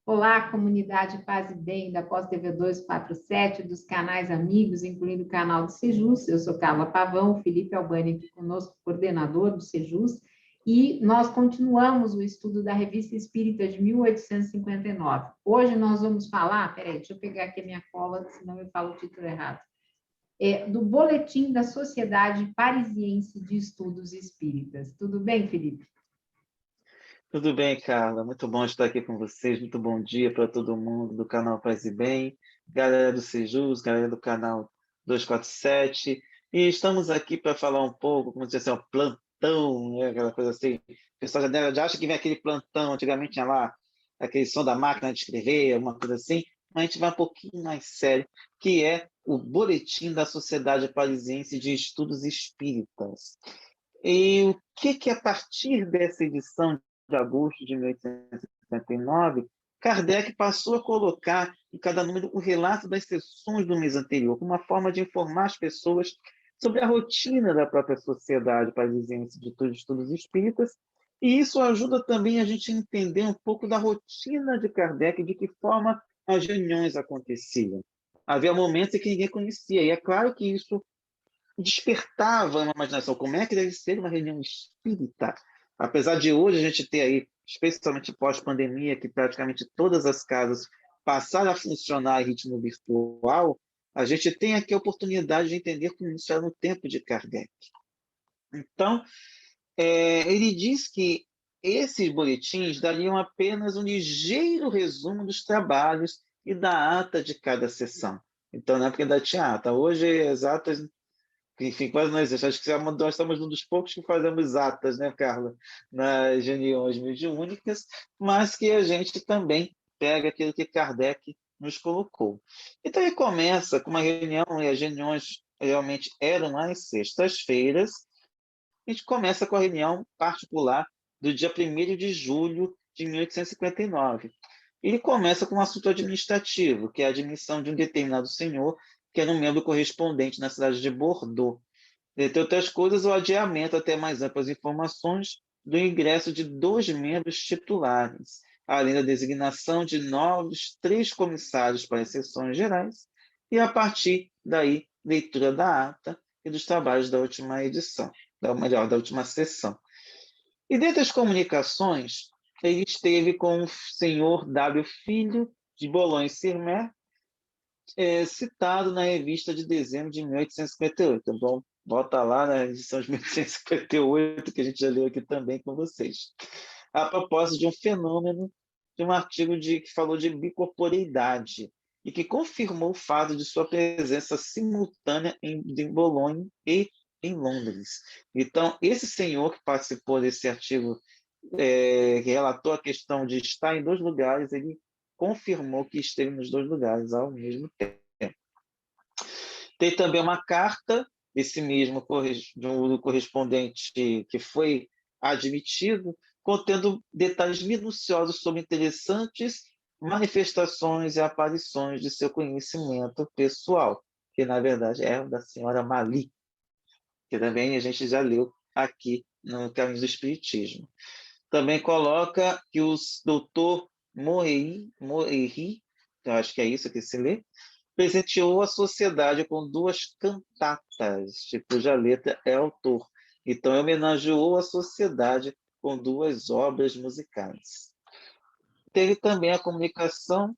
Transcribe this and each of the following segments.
Olá, comunidade Paz e Bem da Pós TV 247, dos canais amigos, incluindo o canal do Sejus. Eu sou Carla Pavão, o Felipe Albani aqui conosco, coordenador do Sejus, e nós continuamos o estudo da Revista Espírita de 1859. Hoje nós vamos falar, peraí, deixa eu pegar aqui a minha cola, senão eu falo o título errado, do Boletim da Sociedade Parisiense de Estudos Espíritas. Tudo bem, Felipe? Tudo bem, Carla? Muito bom estar aqui com vocês. Muito bom dia para todo mundo do canal Paz e Bem, galera do Sejus, galera do canal 247. E estamos aqui para falar um pouco, como dizer assim, ó, plantão, né? Aquela coisa assim. O pessoal já acha que vem aquele plantão, antigamente tinha lá aquele som da máquina de escrever, alguma coisa assim, mas a gente vai um pouquinho mais sério, que é o Boletim da Sociedade Parisiense de Estudos Espíritas. E o que a partir dessa edição de agosto de 1859, Kardec passou a colocar em cada número o relato das sessões do mês anterior, como uma forma de informar as pessoas sobre a rotina da própria Sociedade Parisiense de Estudos Espíritas, e isso ajuda também a gente a entender um pouco da rotina de Kardec, de que forma as reuniões aconteciam. Havia momentos em que ninguém conhecia, e é claro que isso despertava uma imaginação. Como é que deve ser uma reunião espírita? Apesar de hoje a gente ter aí, especialmente pós-pandemia, que praticamente todas as casas passaram a funcionar em ritmo virtual, a gente tem aqui a oportunidade de entender como isso era no tempo de Kardec. Então, ele diz que esses boletins dariam apenas um ligeiro resumo dos trabalhos e da ata de cada sessão. Então, na época ainda tinha ata. Hoje, as atas, enfim, quase não existe. Acho que nós estamos um dos poucos que fazemos atas, né, Carla, nas reuniões mediúnicas, mas que a gente também pega aquilo que Kardec nos colocou. Então, ele começa com uma reunião, e as reuniões realmente eram às sextas-feiras. A gente começa com a reunião particular do dia 1º de julho de 1859. Ele começa com um assunto administrativo, que é a admissão de um determinado senhor, que era um membro correspondente na cidade de Bordeaux. Entre outras coisas, o adiamento até mais amplas informações do ingresso de 2 membros titulares, além da designação de novos 3 comissários para as sessões gerais, e, a partir daí, leitura da ata e dos trabalhos da última edição, da última sessão. E dentre as comunicações, ele esteve com o senhor W. Filho, de Boulogne-sur-Mer, citado na revista de dezembro de 1858. Então, bota lá na edição de 1858, que a gente já leu aqui também com vocês. A propósito de um fenômeno, de um artigo que falou de bicorporeidade, e que confirmou o fato de sua presença simultânea em Bolonha e em Londres. Então, esse senhor que participou desse artigo, que relatou a questão de estar em 2 lugares, ele confirmou que esteve nos 2 lugares ao mesmo tempo. Tem também uma carta, esse mesmo do correspondente que foi admitido, contendo detalhes minuciosos sobre interessantes manifestações e aparições de seu conhecimento pessoal, que na verdade é o da senhora Mali, que também a gente já leu aqui no Caminho do Espiritismo. Também coloca que o doutor Moeri, eu acho que é isso que se lê, presenteou a sociedade com 2 cantatas, cuja letra é autor. Então, homenageou a sociedade com 2 obras musicais. Teve também a comunicação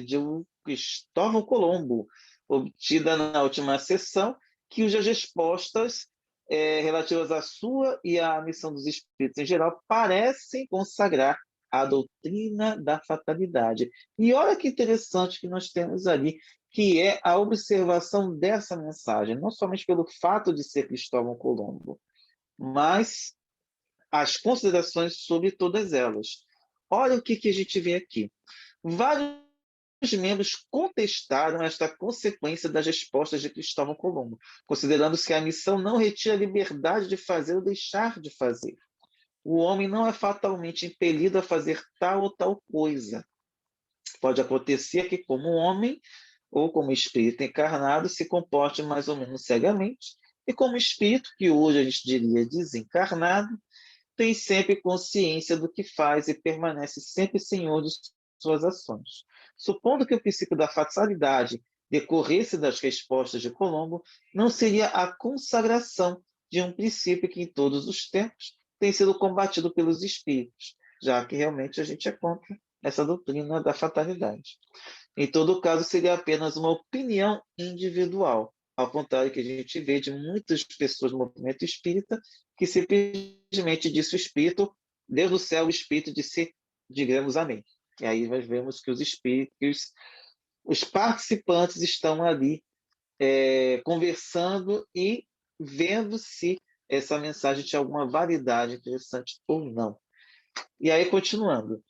de um Cristóvão Colombo, obtida na última sessão, cujas respostas relativas à sua e à missão dos espíritos em geral parecem consagrar a doutrina da fatalidade. E olha que interessante que nós temos ali, que é a observação dessa mensagem, não somente pelo fato de ser Cristóvão Colombo, mas as considerações sobre todas elas. Olha o que a gente vê aqui. Vários membros contestaram esta consequência das respostas de Cristóvão Colombo, considerando-se que a missão não retira a liberdade de fazer ou deixar de fazer. O homem não é fatalmente impelido a fazer tal ou tal coisa. Pode acontecer que, como homem ou como espírito encarnado, se comporte mais ou menos cegamente, e como espírito, que hoje a gente diria desencarnado, tem sempre consciência do que faz e permanece sempre senhor de suas ações. Supondo que o princípio da fatalidade decorresse das respostas de Colombo, não seria a consagração de um princípio que, em todos os tempos, tem sido combatido pelos espíritos, já que realmente a gente é contra essa doutrina da fatalidade. Em todo caso, seria apenas uma opinião individual, ao contrário que a gente vê de muitas pessoas do movimento espírita, que simplesmente disse o espírito, Deus do céu, o espírito disse, digamos amém. E aí nós vemos que os espíritos, os participantes estão ali conversando e vendo se essa mensagem tinha alguma validade interessante ou não. E aí, continuando.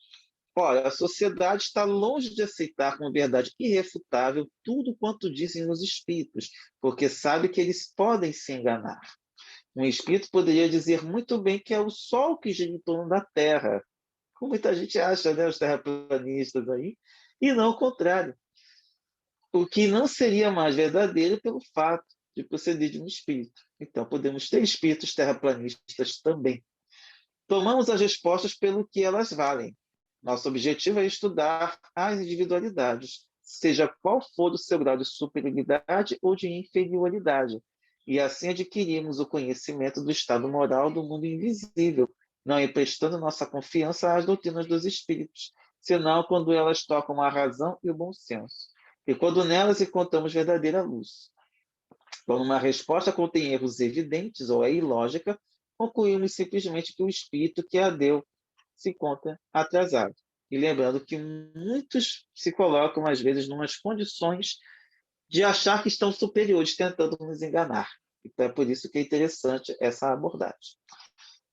Ora, a sociedade está longe de aceitar como verdade irrefutável tudo quanto dizem os espíritos, porque sabe que eles podem se enganar. Um espírito poderia dizer muito bem que é o Sol que gira em torno da Terra, como muita gente acha, né, os terraplanistas aí, e não o contrário. O que não seria mais verdadeiro pelo fato de proceder de um espírito. Então, podemos ter espíritos terraplanistas também. Tomamos as respostas pelo que elas valem. Nosso objetivo é estudar as individualidades, seja qual for o seu grau de superioridade ou de inferioridade, e assim adquirimos o conhecimento do estado moral do mundo invisível, não emprestando nossa confiança às doutrinas dos espíritos, senão quando elas tocam a razão e o bom senso, e quando nelas encontramos verdadeira luz. Quando uma resposta contém erros evidentes ou é ilógica, concluímos simplesmente que o espírito que a deu se encontra atrasado. E lembrando que muitos se colocam, às vezes, em umas condições de achar que estão superiores, tentando nos enganar. Então, é por isso que é interessante essa abordagem.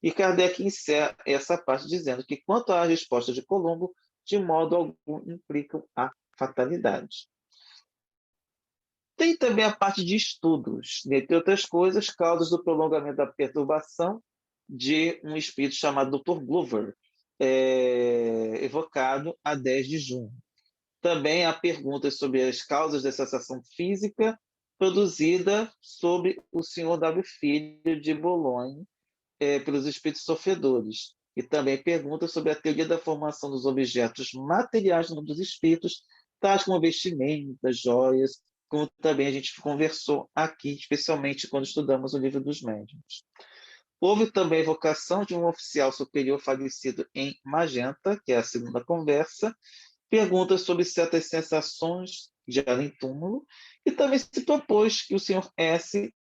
E Kardec encerra essa parte dizendo que, quanto à resposta de Colombo, de modo algum implicam a fatalidade. Tem também a parte de estudos, dentre outras coisas, causas do prolongamento da perturbação de um espírito chamado Dr. Glover, evocado a 10 de junho. Também há perguntas sobre as causas da sensação física produzida sobre o Sr. W. Filho de Bolonha pelos espíritos sofredores. E também perguntas sobre a teoria da formação dos objetos materiais no mundo dos espíritos, tais como vestimentas, joias, como também a gente conversou aqui, especialmente quando estudamos o livro dos médiuns. Houve também a evocação de um oficial superior falecido em Magenta, que é a segunda conversa, perguntas sobre certas sensações de além-túmulo, e também se propôs que o Sr. S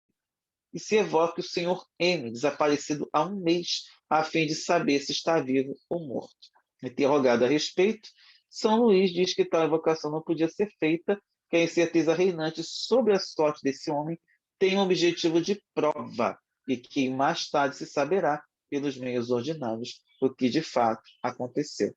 e se evoque o Sr. M, desaparecido há um mês, a fim de saber se está vivo ou morto. Interrogado a respeito, São Luís diz que tal evocação não podia ser feita, que a incerteza reinante sobre a sorte desse homem tem um objetivo de prova, e que mais tarde se saberá, pelos meios ordinários, o que de fato aconteceu.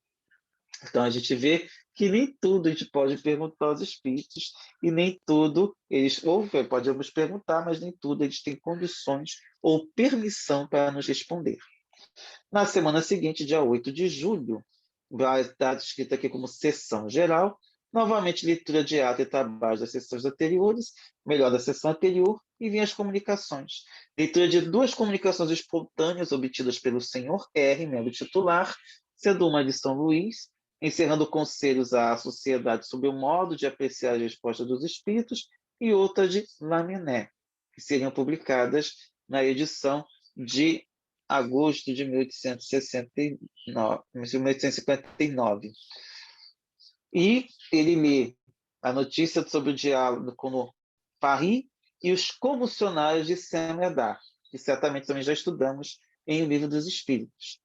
Então a gente vê que nem tudo a gente pode perguntar aos espíritos e nem tudo eles, ou podemos perguntar, mas nem tudo eles têm condições ou permissão para nos responder. Na semana seguinte, dia 8 de julho, vai estar escrito aqui como sessão geral, novamente leitura de ata e trabalho das sessões anteriores, melhor da sessão anterior, e vem as comunicações. Leitura de 2 comunicações espontâneas obtidas pelo senhor R, membro titular, sendo uma de São Luís, encerrando conselhos à sociedade sobre o modo de apreciar a resposta dos espíritos, e outra de Laminé, que seriam publicadas na edição de agosto de 1859. E ele lê a notícia sobre o diálogo com Paris e os convulsionários de Saint-Médard, que certamente também já estudamos em O Livro dos Espíritos.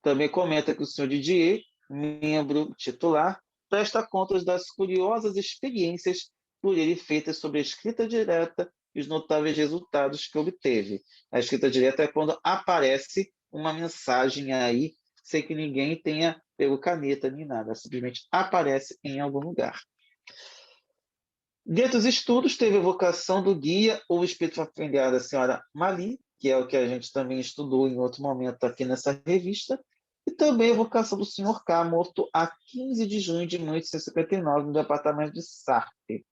Também comenta que o Sr. Didier, membro titular, presta contas das curiosas experiências por ele feitas sobre a escrita direta e os notáveis resultados que obteve. A escrita direta é quando aparece uma mensagem aí, sem que ninguém tenha pego caneta nem nada, simplesmente aparece em algum lugar. Dentre os estudos, teve a evocação do guia ou espírito familiar da senhora Mali, que é o que a gente também estudou em outro momento aqui nessa revista, e também a evocação do Sr. K, morto a 15 de junho de 1859, no departamento de Sarthe.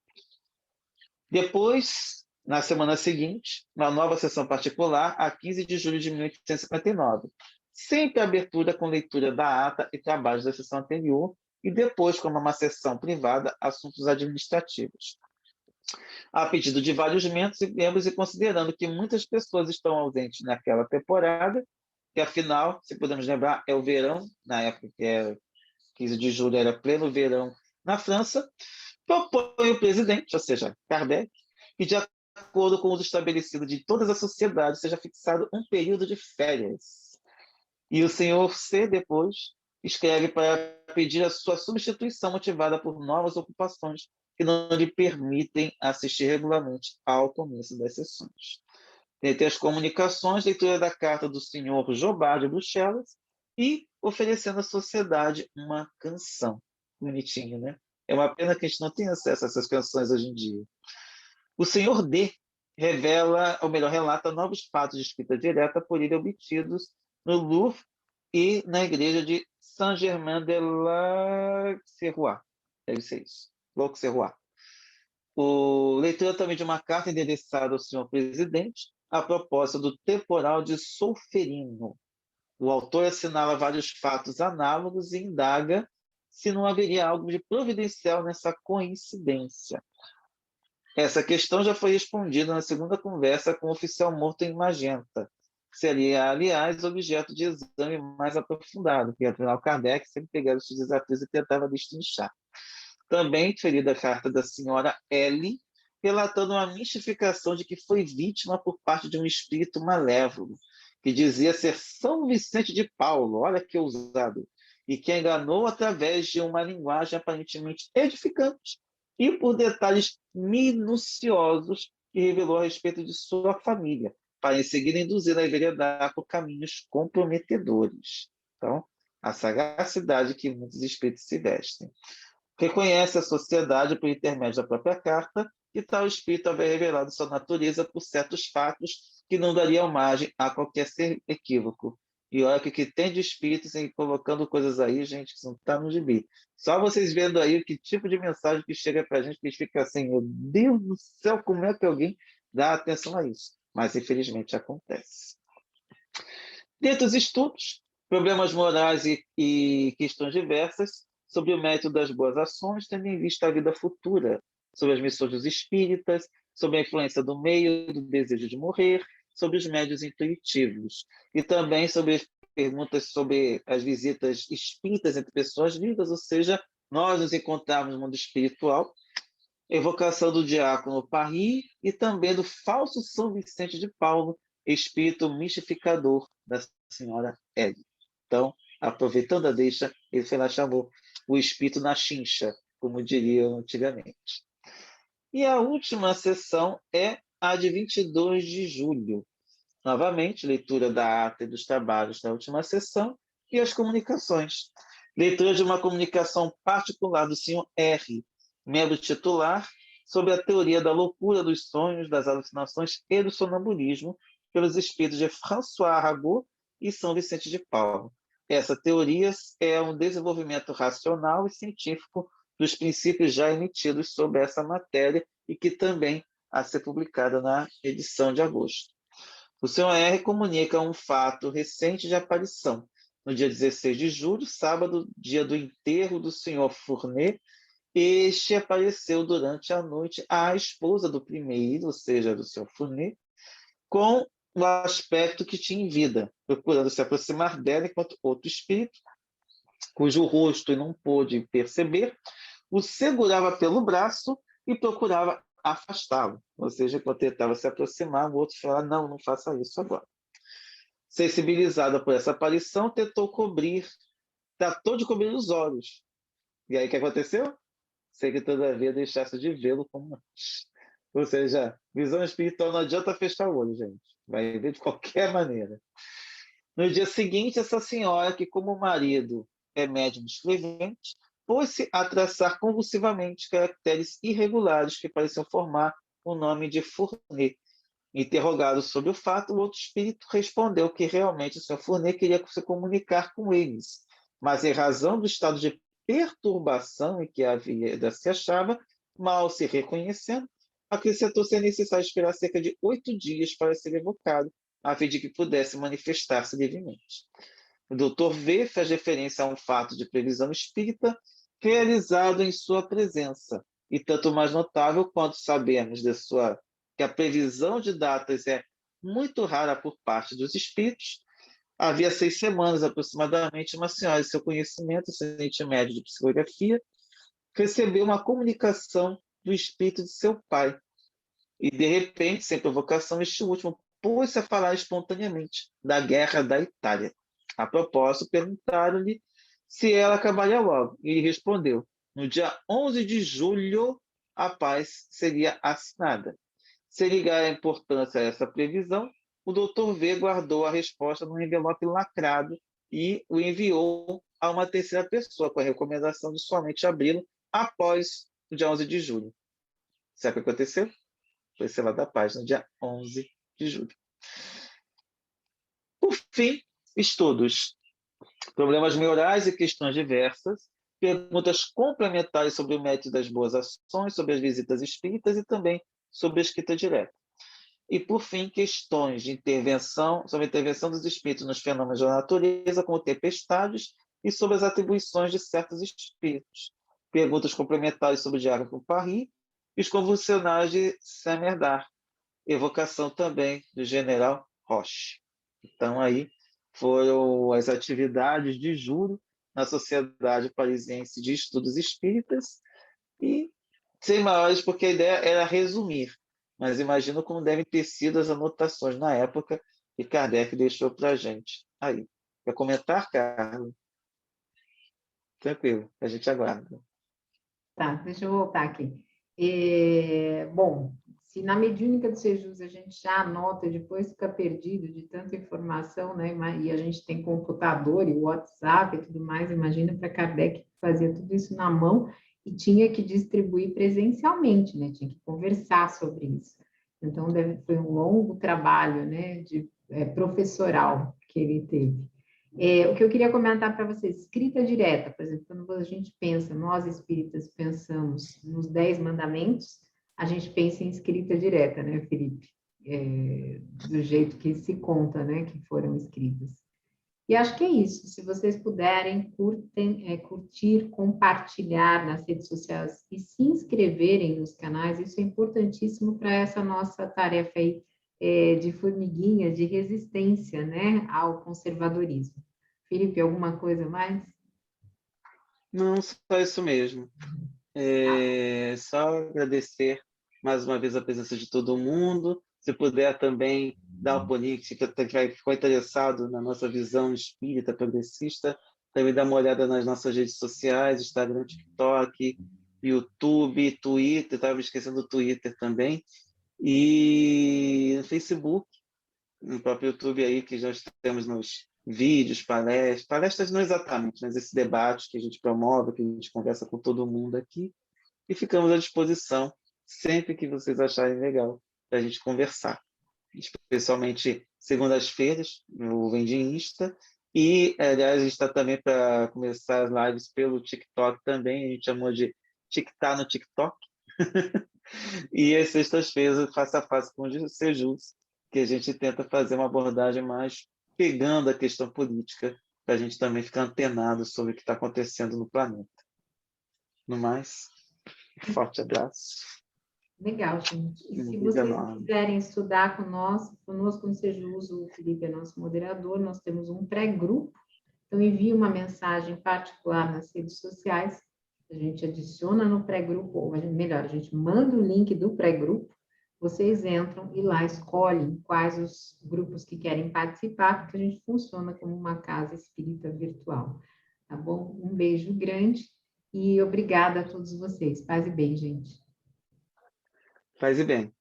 Depois, na semana seguinte, uma nova sessão particular, a 15 de julho de 1859. sempre abertura com leitura da ata e trabalhos da sessão anterior, e depois, como uma sessão privada, assuntos administrativos. A pedido de vários membros e considerando que muitas pessoas estão ausentes naquela temporada, que afinal, se podemos lembrar, é o verão, na época que é 15 de julho era pleno verão na França, propõe o presidente, ou seja, Kardec, que de acordo com o uso estabelecido de todas as sociedades, seja fixado um período de férias. E o senhor C, depois, escreve para pedir a sua substituição motivada por novas ocupações que não lhe permitem assistir regularmente ao começo das sessões. Tem as comunicações, leitura da carta do senhor Jobard de Bruxelas e oferecendo à sociedade uma canção. Bonitinho, né? É uma pena que a gente não tenha acesso a essas canções hoje em dia. O senhor D revela, ou melhor, relata novos fatos de escrita direta por ele obtidos no Louvre e na igreja de Saint-Germain-de-l'Auxerrois. Deve ser isso. L'Auxerrois. Leitura também de uma carta endereçada ao senhor presidente a propósito do temporal de Solferino. O autor assinala vários fatos análogos e indaga se não haveria algo de providencial nessa coincidência. Essa questão já foi respondida na segunda conversa com o oficial morto em Magenta. Seria, aliás, objeto de exame mais aprofundado, porque, afinal, Kardec sempre pegava esses desafios e tentava destrinchar. Também referida a carta da senhora L, relatando uma mistificação de que foi vítima por parte de um espírito malévolo, que dizia ser São Vicente de Paulo, olha que ousado, e que enganou através de uma linguagem aparentemente edificante e por detalhes minuciosos que revelou a respeito de sua família, para em seguida induzir a enveredar por caminhos comprometedores. Então, a sagacidade que muitos espíritos se vestem. Reconhece a sociedade por intermédio da própria carta que tal espírito havia revelado sua natureza por certos fatos que não dariam margem a qualquer equívoco. E olha que tem de espíritos em colocando coisas aí, gente, que não está no gibi. Só vocês vendo aí que tipo de mensagem que chega para a gente, que a gente fica assim, meu Deus do céu, como é que alguém dá atenção a isso? Mas, infelizmente, acontece. Dentre os estudos, problemas morais e questões diversas, sobre o método das boas ações, tendo em vista a vida futura, sobre as missões dos espíritas, sobre a influência do meio, do desejo de morrer, sobre os médios intuitivos, e também sobre perguntas sobre as visitas espíritas entre pessoas vivas, ou seja, nós nos encontrarmos no mundo espiritual, evocação do diácono Parry e também do falso São Vicente de Paulo, espírito mistificador da senhora L. Então, aproveitando a deixa, ele foi lá, chamou o espírito na chincha, como diriam antigamente. E a última sessão é a de 22 de julho. Novamente, leitura da ata e dos trabalhos da última sessão e as comunicações. Leitura de uma comunicação particular do senhor R., membro titular, sobre a teoria da loucura dos sonhos, das alucinações e do sonambulismo, pelos espíritos de François Arago e São Vicente de Paulo. Essa teoria é um desenvolvimento racional e científico dos princípios já emitidos sobre essa matéria e que também a ser publicada na edição de agosto. O senhor R. comunica um fato recente de aparição. No dia 16 de julho, sábado, dia do enterro do senhor Fournet, este apareceu durante a noite à esposa do primeiro, ou seja, do senhor Fournet, com o aspecto que tinha em vida, procurando se aproximar dela, enquanto outro espírito, cujo rosto não pôde perceber, o segurava pelo braço e procurava afastá-lo. Ou seja, quando tentava se aproximar, o outro falava, não, não faça isso agora. Sensibilizada por essa aparição, tratou de cobrir os olhos. E aí o que aconteceu? Sei que todavia deixasse de vê-lo como antes. Ou seja, visão espiritual não adianta fechar o olho, gente. Vai ver de qualquer maneira. No dia seguinte, essa senhora, que como o marido é médium escrevente, pôs-se a traçar convulsivamente caracteres irregulares que pareciam formar o nome de Fournet. Interrogado sobre o fato, o outro espírito respondeu que realmente o Sr. Fournet queria se comunicar com eles, mas em razão do estado de perturbação em que a vida se achava, mal se reconhecendo, acrescentou ser necessário esperar cerca de 8 dias para ser evocado, a fim de que pudesse manifestar-se livremente. O doutor V faz referência a um fato de previsão espírita realizado em sua presença, e tanto mais notável quanto sabemos que a previsão de datas é muito rara por parte dos espíritos. Havia 6 semanas, aproximadamente, uma senhora de seu conhecimento, excelente médio de psicografia, recebeu uma comunicação do espírito de seu pai. E, de repente, sem provocação, este último pôs-se a falar espontaneamente da guerra da Itália. A propósito, perguntaram-lhe se ela acabaria logo. E ele respondeu: no dia 11 de julho, a paz seria assinada. Sem ligar a importância a essa previsão, o doutor V guardou a resposta num envelope lacrado e o enviou a uma terceira pessoa, com a recomendação de somente abri-lo após o dia 11 de julho. Sabe o que aconteceu? Foi selado a paz no dia 11 de julho. Por fim, estudos. Problemas morais e questões diversas, perguntas complementares sobre o método das boas ações, sobre as visitas espíritas e também sobre a escrita direta. E, por fim, questões de intervenção, sobre a intervenção dos espíritos nos fenômenos da natureza, como tempestades, e sobre as atribuições de certos espíritos. Perguntas complementares sobre o diário com Paris e os convulsionais de Saint-Médard. Evocação também do general Roche. Então, aí foram as atividades de julho na Sociedade Parisiense de Estudos Espíritas, e sem maiores, porque a ideia era resumir, mas imagino como devem ter sido as anotações na época que Kardec deixou para a gente. Aí, quer comentar, Carlos? Tranquilo, a gente aguarda. Tá, deixa eu voltar aqui. Bom, se na mediúnica do Sejus a gente já anota e depois fica perdido de tanta informação, né? E a gente tem computador e WhatsApp e tudo mais, imagina para Kardec que fazia tudo isso na mão e tinha que distribuir presencialmente, né? Tinha que conversar sobre isso. Então, foi um longo trabalho, né? Professoral que ele teve. O que eu queria comentar para vocês, escrita direta, por exemplo, quando a gente pensa, nós espíritas pensamos nos 10 mandamentos, a gente pensa em escrita direta, né, Felipe? Do jeito que se conta, né, que foram escritas. E acho que é isso, se vocês puderem, curtir, compartilhar nas redes sociais e se inscreverem nos canais, isso é importantíssimo para essa nossa tarefa aí, de formiguinha, de resistência, né, ao conservadorismo. Felipe, alguma coisa mais? Não, só isso mesmo. Só agradecer mais uma vez a presença de todo mundo. Se puder também dar o política, que ficou interessado na nossa visão espírita progressista, também dá uma olhada nas nossas redes sociais, Instagram, TikTok, YouTube, Twitter, estava me esquecendo do Twitter também, e no Facebook, no próprio YouTube aí, que já temos nos vídeos, palestras não exatamente, mas esse debate que a gente promove, que a gente conversa com todo mundo aqui, e ficamos à disposição sempre que vocês acharem legal para a gente conversar. Especialmente segundas-feiras, no Vende Insta, e, aliás, a gente está também para começar as lives pelo TikTok também, a gente chamou de TikTok no TikTok, e às sextas-feiras, face a face com o Sejus, que a gente tenta fazer uma abordagem mais pegando a questão política, para a gente também ficar antenado sobre o que está acontecendo no planeta. No mais, forte abraço. Legal, gente. E se vocês quiserem estudar conosco no Sejus, o Felipe é nosso moderador, nós temos um pré-grupo, então envie uma mensagem particular nas redes sociais, a gente adiciona no pré-grupo, ou melhor, a gente manda o link do pré-grupo, vocês entram e lá escolhem quais os grupos que querem participar, porque a gente funciona como uma casa espírita virtual, tá bom? Um beijo grande e obrigada a todos vocês. Paz e bem, gente. Paz e bem.